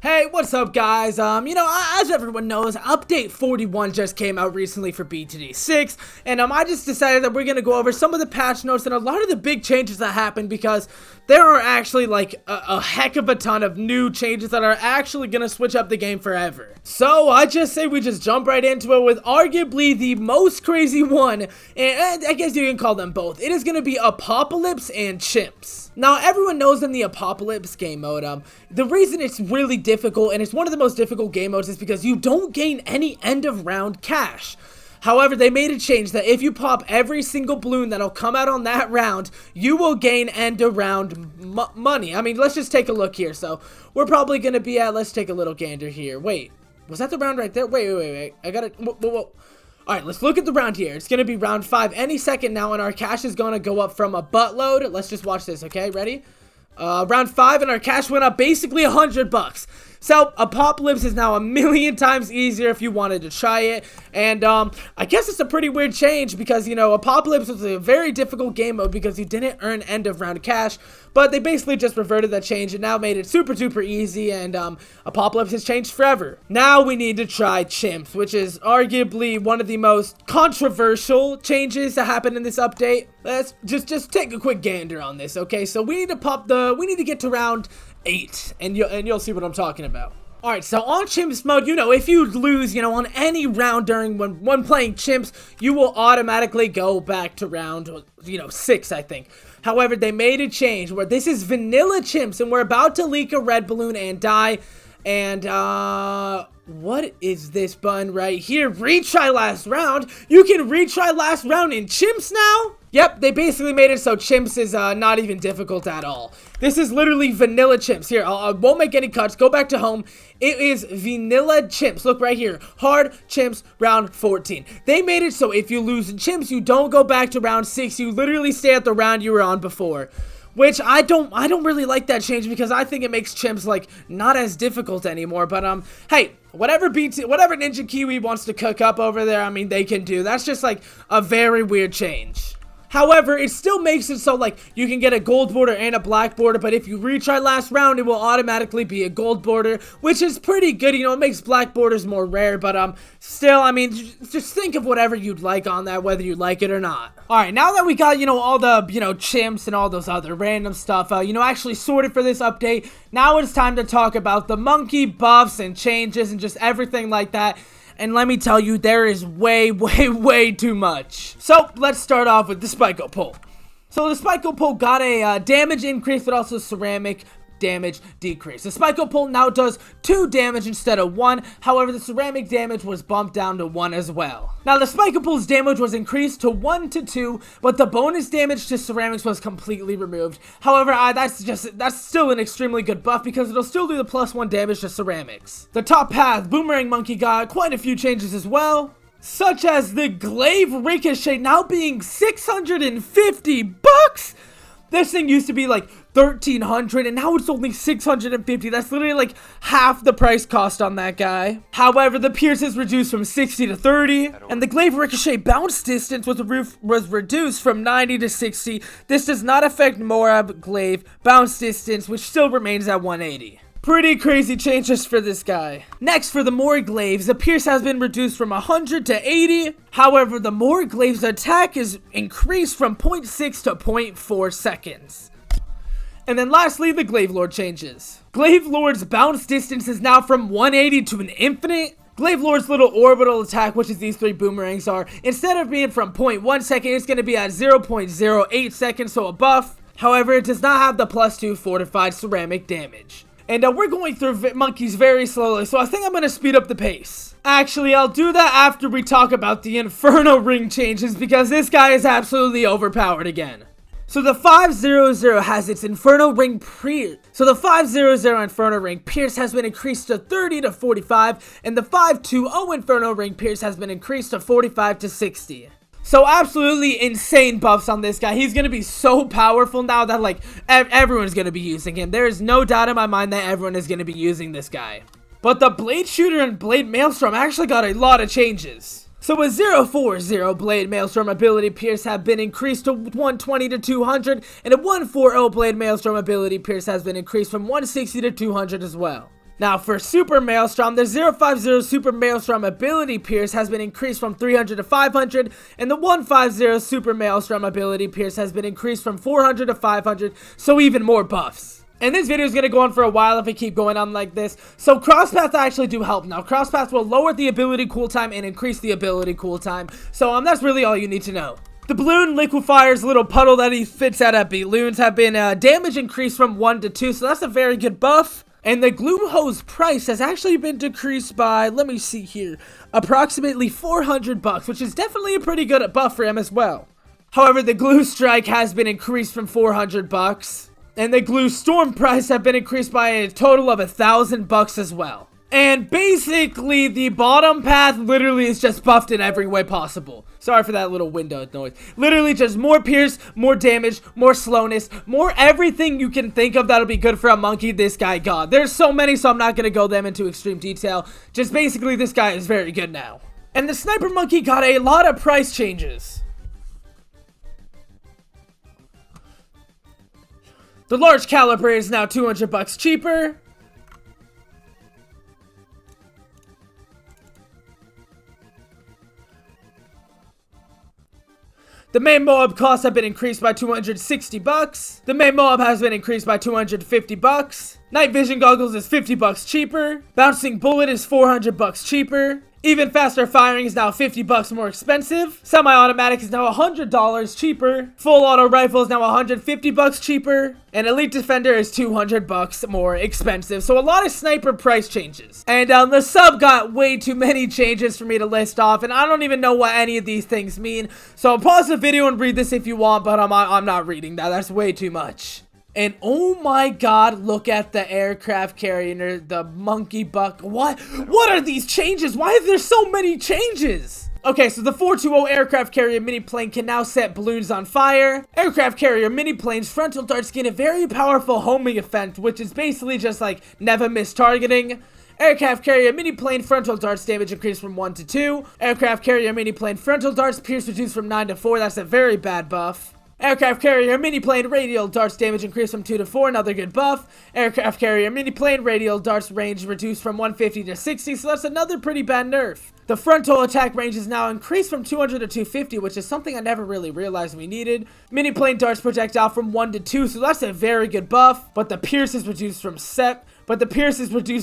Hey, what's up guys? As everyone knows, update 41 just came out recently for BTD6, and I just decided that we're gonna go over some of the patch notes and a lot of the big changes that happened because there are actually like a heck of a ton of new changes that are actually gonna switch up the game forever. So I just say we just jump right into it with arguably the most crazy one, and I guess you can call them both. It is gonna be Apocalypse and Chimps. Now, everyone knows in the Apocalypse game mode, the reason it's really difficult, and it's one of the most difficult game modes, is because you don't gain any end of round cash. However, they made a change that if you pop every single balloon that'll come out on that round, you will gain end of round money. I mean, let's just take a look here. So, we're probably going to be at, let's take a little gander here. Wait, was that the round right there? Wait. I gotta, whoa. Alright, let's look at the round here. It's going to be round 5 any second now, and our cash is going to go up from a buttload. Let's just watch this, okay? Ready? Round 5, and our cash went up basically $100. So, Apocalypse is now a million times easier if you wanted to try it, and, I guess it's a pretty weird change because, you know, Apocalypse was a very difficult game mode because you didn't earn end of round cash, but they basically just reverted that change and now made it super duper easy, and, Apocalypse has changed forever. Now we need to try Chimps, which is arguably one of the most controversial changes that happened in this update. Let's just take a quick gander on this, okay? So we need to get to round 8, and you'll see what I'm talking about. Alright, so on Chimps mode, you know, if you lose, you know, on any round during when playing Chimps, you will automatically go back to round, 6, I think. However, they made a change where this is vanilla Chimps, and we're about to leak a red balloon and die, and, what is this button right here? Retry last round? You can retry last round in Chimps now? Yep, they basically made it so Chimps is not even difficult at all. This is literally vanilla Chimps. Here, I won't make any cuts. Go back to home. It is vanilla Chimps. Look right here. Hard Chimps round 14. They made it so if you lose in Chimps, you don't go back to round 6. You literally stay at the round you were on before. Which I don't really like that change because I think it makes Chimps like not as difficult anymore. But hey, whatever Ninja Kiwi wants to cook up over there, I mean they can do. That's just like a very weird change. However, it still makes it so, like, you can get a gold border and a black border, but if you retry last round, it will automatically be a gold border, which is pretty good. You know, it makes black borders more rare, but, still, I mean, just think of whatever you'd like on that, whether you like it or not. Alright, now that we got, all the, Chimps and all those other random stuff, actually sorted for this update, now it's time to talk about the monkey buffs and changes and just everything like that. And let me tell you, there is way too much. So, let's start off with the Spike-O Pole. So, the Spike-O Pole got a damage increase, but also ceramic damage decrease. The Spike-O Pole now does 2 damage instead of 1. However, the ceramic damage was bumped down to 1 as well. Now, the Spike-O Pole's damage was increased to 1 to 2, but the bonus damage to ceramics was completely removed. However, that's still an extremely good buff because it'll still do the +1 damage to ceramics. The top path, Boomerang Monkey, got quite a few changes as well, such as the Glaive Ricochet now being $650. This thing used to be like $1,300 and now it's only $650. That's literally like half the price cost on that guy. However, the Pierce is reduced from 60 to 30, and the Glaive Ricochet bounce distance was reduced from 90 to 60. This does not affect Morab Glaive bounce distance, which still remains at 180. Pretty crazy changes for this guy. Next, for the More Glaives, the Pierce has been reduced from 100 to 80. However, the More Glaives attack is increased from 0.6 to 0.4 seconds. And then lastly, the Glaive Lord changes. Glaive Lord's bounce distance is now from 180 to an infinite. Glaive Lord's little orbital attack, which is these 3 boomerangs, are, instead of being from 0.1 second, it's going to be at 0.08 seconds, so a buff. However, it does not have the +2 fortified ceramic damage. And we're going through monkeys very slowly, so I think I'm going to speed up the pace. Actually, I'll do that after we talk about the Inferno ring changes, because this guy is absolutely overpowered again. So the 500 has its Inferno ring Pierce. So the 500 Inferno ring Pierce has been increased to 30 to 45, and the 520 Inferno ring Pierce has been increased to 45 to 60. So absolutely insane buffs on this guy. He's going to be so powerful now that like everyone's going to be using him. There is no doubt in my mind that everyone is going to be using this guy. But the Blade Shooter and Blade Maelstrom actually got a lot of changes. So a 040 Blade Maelstrom ability Pierce have been increased to 120 to 200, and a 140 Blade Maelstrom ability Pierce has been increased from 160 to 200 as well. Now for Super Maelstrom, the 050 Super Maelstrom ability pierce has been increased from 300 to 500, and the 150 Super Maelstrom ability pierce has been increased from 400 to 500, so even more buffs. And this video is going to go on for a while if I keep going on like this. So crosspaths actually do help. Now crosspaths will lower the ability cooltime and increase the ability cooltime, so that's really all you need to know. The balloon liquefier's little puddle that he fits out at balloons have been damage increased from 1 to 2, so that's a very good buff. And the glue hose price has actually been decreased by, let me see here, approximately 400 bucks, which is definitely a pretty good buff for him as well. However, the glue strike has been increased from 400 bucks, and the glue storm price have been increased by a total of 1,000 bucks as well. And basically, the bottom path literally is just buffed in every way possible. Sorry for that little window noise. Literally just more pierce, more damage, more slowness, more everything you can think of that'll be good for a monkey this guy got. There's so many, so I'm not going to go them into extreme detail. Just basically, this guy is very good now. And the sniper monkey got a lot of price changes. The large caliber is now 200 bucks cheaper. The main Moab costs have been increased by 260 bucks. The main Moab has been increased by 250 bucks. Night vision goggles is 50 bucks cheaper. Bouncing bullet is 400 bucks cheaper. Even faster firing is now 50 bucks more expensive. Semi-automatic is now $100 cheaper. Full auto rifle is now 150 bucks cheaper. And elite defender is 200 bucks more expensive. So a lot of sniper price changes. And the sub got way too many changes for me to list off, and I don't even know what any of these things mean. So pause the video and read this if you want, but I'm not reading that. That's way too much. And oh my god, look at the aircraft carrier, the monkey buck. What are these changes? Why are there so many changes? Okay, so the 420 aircraft carrier mini plane can now set balloons on fire. Aircraft carrier mini plane's frontal darts gain a very powerful homing effect, which is basically just like never miss targeting. Aircraft carrier mini plane frontal darts damage increased from 1 to 2. Aircraft carrier mini plane frontal darts pierce reduced from 9 to 4. That's a very bad buff. Aircraft carrier mini plane radial darts damage increased from 2 to 4, another good buff. Aircraft carrier mini plane radial darts range reduced from 150 to 60, so that's another pretty bad nerf. The frontal attack range is now increased from 200 to 250, which is something I never really realized we needed. Mini plane darts projectile from 1 to 2, so that's a very good buff. But the pierce is reduced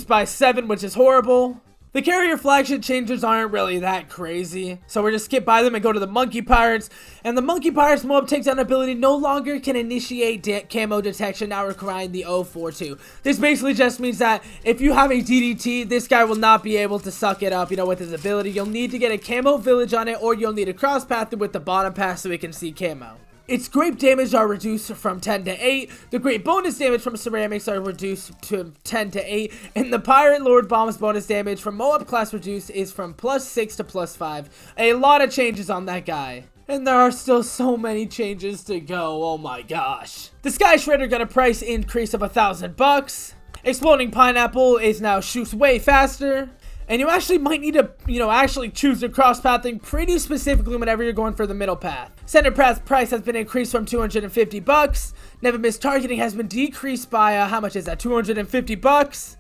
by 7, which is horrible. The carrier flagship changes aren't really that crazy, so we're just skip by them and go to the monkey pirates. And the monkey pirates Moab takedown ability no longer can initiate camo detection, now requiring the 042. This basically just means that if you have a DDT, this guy will not be able to suck it up, with his ability. You'll need to get a camo village on it, or you'll need a cross path with the bottom pass so we can see camo. Its grape damage are reduced from 10 to 8. The grape bonus damage from ceramics are reduced to 10 to 8. And the Pirate Lord Bomb's bonus damage from Moab class reduced is from +6 to +5. A lot of changes on that guy. And there are still so many changes to go. Oh my gosh. The Sky Shredder got a price increase of 1,000 bucks. Exploding Pineapple is now shoots way faster. And you actually might need to, actually choose the cross pathing pretty specifically whenever you're going for the middle path. Center path price has been increased from 250 bucks. Never miss targeting has been decreased by, how much is that? 250 bucks.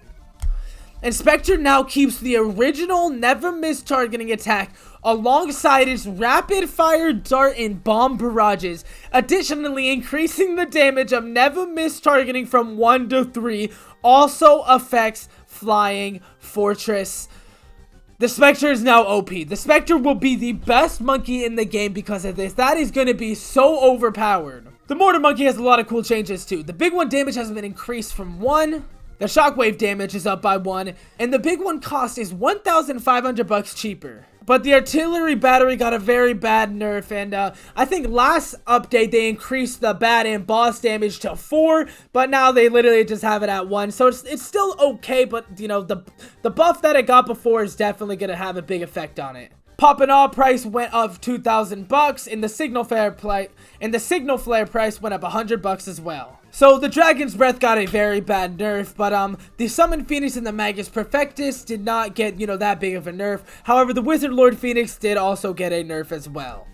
And Spectre now keeps the original never miss targeting attack alongside its rapid fire dart and bomb barrages, additionally increasing the damage of never miss targeting from 1 to 3. Also affects Flying Fortress. The Spectre is now OP. The Spectre will be the best monkey in the game because of this. That is going to be so overpowered. The Mortar monkey has a lot of cool changes too. The big one damage has been increased from 1. The shockwave damage is up by 1. And the big one cost is 1,500 bucks cheaper. But the artillery battery got a very bad nerf, and I think last update they increased the bat and boss damage to 4, but now they literally just have it at 1. So it's still okay, but the buff that it got before is definitely gonna have a big effect on it. Poppin' All price went up 2,000 bucks, and the signal flare price went up 100 bucks as well. So the Dragon's Breath got a very bad nerf, but the Summon Phoenix and the Magus Perfectus did not get, that big of a nerf. However, the Wizard Lord Phoenix did also get a nerf as well.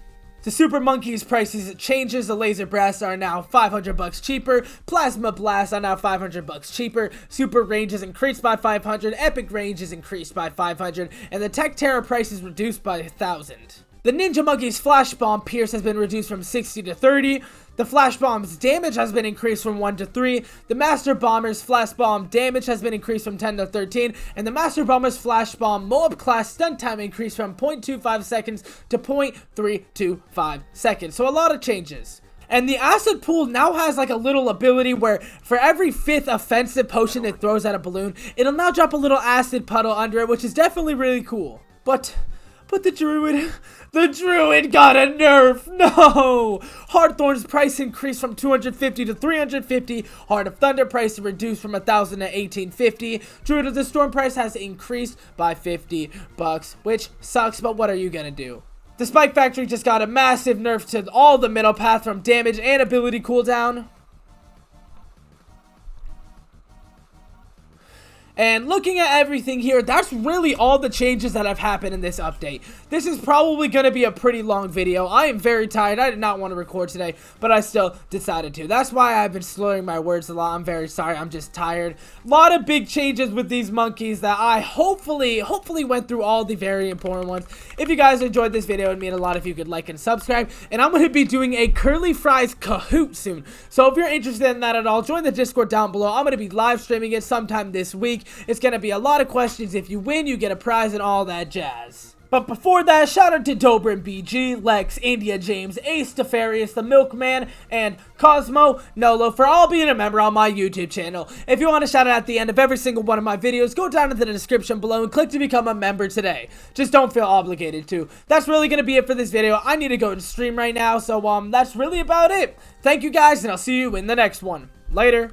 The Super Monkey's prices changes. The Laser Brass are now $500 cheaper. Plasma Blast are now $500 cheaper. Super Range is increased by 500. Epic Range is increased by 500. And the Tech Terror price is reduced by 1,000. The Ninja Monkey's Flash Bomb Pierce has been reduced from 60 to 30. The Flash Bomb's damage has been increased from 1 to 3. The Master Bomber's Flash Bomb damage has been increased from 10 to 13. And the Master Bomber's Flash Bomb Moab class stun time increased from 0.25 seconds to 0.325 seconds. So a lot of changes. And the Acid Pool now has like a little ability where for every 5th offensive potion it throws at a balloon, it'll now drop a little acid puddle under it, which is definitely really cool. But the Druid got a nerf. No! Heartthorn's price increased from 250 to 350. Heart of Thunder price reduced from 1,000 to 1,850. Druid of the Storm price has increased by $50, which sucks, but what are you gonna do? The Spike Factory just got a massive nerf to all the middle path from damage and ability cooldown. And looking at everything here, that's really all the changes that have happened in this update. This is probably going to be a pretty long video. I am very tired. I did not want to record today, but I still decided to. That's why I've been slurring my words a lot. I'm very sorry. I'm just tired. A lot of big changes with these monkeys that I hopefully went through all the very important ones. If you guys enjoyed this video, it would mean a lot if you could like and subscribe. And I'm going to be doing a Curly Fries Kahoot soon. So if you're interested in that at all, join the Discord down below. I'm going to be live streaming it sometime this week. It's going to be a lot of questions. If you win, you get a prize and all that jazz. But before that, shout out to Dobrin BG, Lex, Indya James, Ace Defarius, the Milkman, and Cosmo Nolo for all being a member on my YouTube channel. If you want a shout out at the end of every single one of my videos, go down to the description below and click to become a member today. Just don't feel obligated to. That's really going to be it for this video. I need to go and stream right now, so that's really about it. Thank you guys, and I'll see you in the next one. Later.